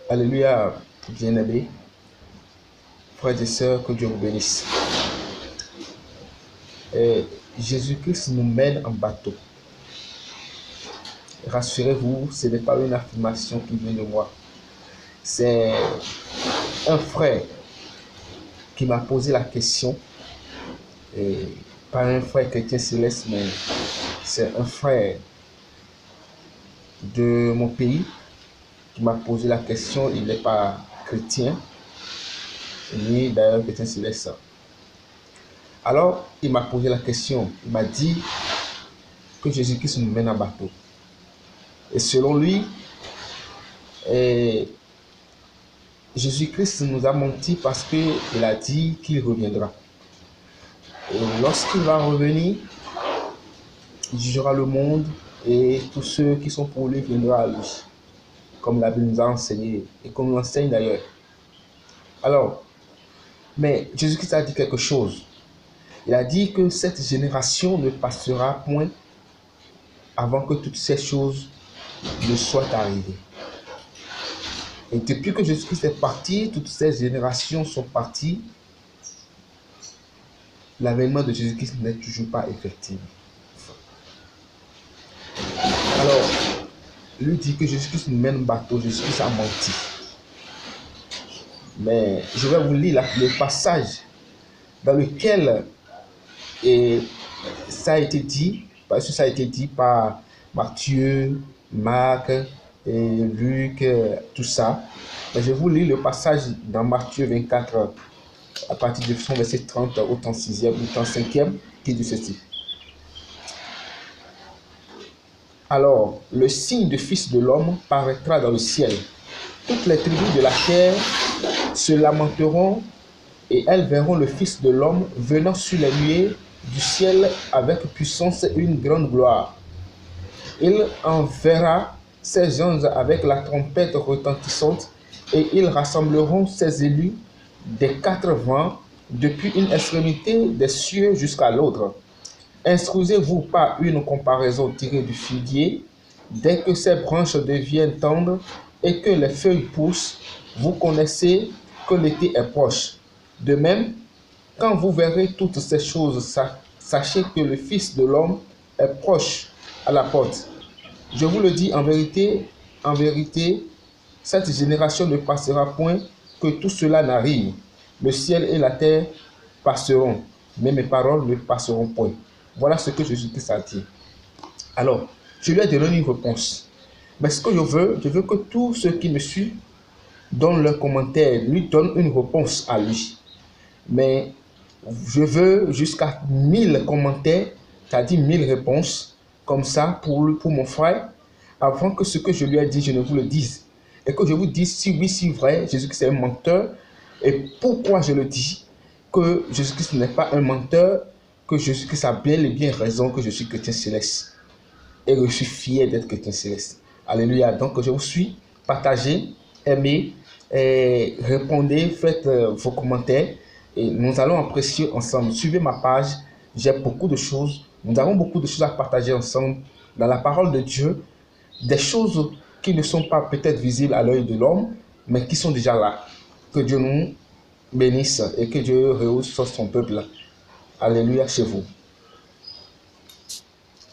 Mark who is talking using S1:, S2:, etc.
S1: Alléluia, bien-aimés, frères et sœurs, que Dieu vous bénisse. Jésus-Christ nous mène en bateau. Rassurez-vous, ce n'est pas une affirmation qui vient de moi. C'est un frère qui m'a posé la question, et pas un frère chrétien céleste, mais c'est un frère de mon pays qui m'a posé la question. Il n'est pas chrétien, ni d'ailleurs chrétien céleste. Alors, il m'a posé la question, il m'a dit que Jésus-Christ nous mène en bateau. Et selon lui, Jésus-Christ nous a menti parce qu'il a dit qu'il reviendra. Et lorsqu'il va revenir, il jugera le monde et tous ceux qui sont pour lui viendront à lui, comme la Bible nous a enseigné et comme nous enseigne d'ailleurs. Alors, mais Jésus-Christ a dit quelque chose. Il a dit que cette génération ne passera point avant que toutes ces choses ne soient arrivées. Et depuis que Jésus-Christ est parti, toutes ces générations sont parties. L'avènement de Jésus-Christ n'est toujours pas effectif. Alors, lui dit que Jésus-Christ nous mène en bateau. Jésus-Christ a menti. Mais je vais vous lire le passage dans lequel ça a été dit, parce que ça a été dit par Matthieu, Marc, et Luc, tout ça. Mais je vous lis le passage dans Matthieu 24, à partir de son verset 30 au 36e ou 35e, qui dit ceci. Alors, le signe du Fils de l'homme paraîtra dans le ciel. Toutes les tribus de la terre se lamenteront et elles verront le Fils de l'homme venant sur les nuées du ciel avec puissance et une grande gloire. Il enverra ses anges avec la trompette retentissante et ils rassembleront ses élus des quatre vents depuis une extrémité des cieux jusqu'à l'autre. Instruisez-vous par une comparaison tirée du figuier. Dès que ses branches deviennent tendres et que les feuilles poussent, vous connaissez que l'été est proche. De même, quand vous verrez toutes ces choses, sachez que le Fils de l'homme est proche à la porte. Je vous le dis en vérité, cette génération ne passera point que tout cela n'arrive. Le ciel et la terre passeront, mais mes paroles ne passeront point. Voilà ce que Jésus-Christ a dit. Alors, je lui ai donné une réponse. Mais ce que je veux que tous ceux qui me suivent donnent leurs commentaires, lui donnent une réponse à lui. Mais je veux jusqu'à 1000 commentaires, c'est-à-dire 1000 réponses, comme ça, pour mon frère, avant que ce que je lui ai dit, je ne vous le dise. Et que je vous dise si oui, si vrai, Jésus-Christ est un menteur. Et pourquoi je le dis, que Jésus-Christ n'est pas un menteur, que Jésus-Christ a bien et bien raison que je suis chrétien céleste. Et que je suis fier d'être chrétien céleste. Alléluia. Donc je vous suis, partagez, aimez, et répondez, faites vos commentaires. Et nous allons apprécier ensemble. Suivez ma page, j'ai beaucoup de choses. Nous avons beaucoup de choses à partager ensemble dans la parole de Dieu. Des choses qui ne sont pas peut-être visibles à l'œil de l'homme, mais qui sont déjà là. Que Dieu nous bénisse et que Dieu rehausse son peuple. Alléluia chez vous.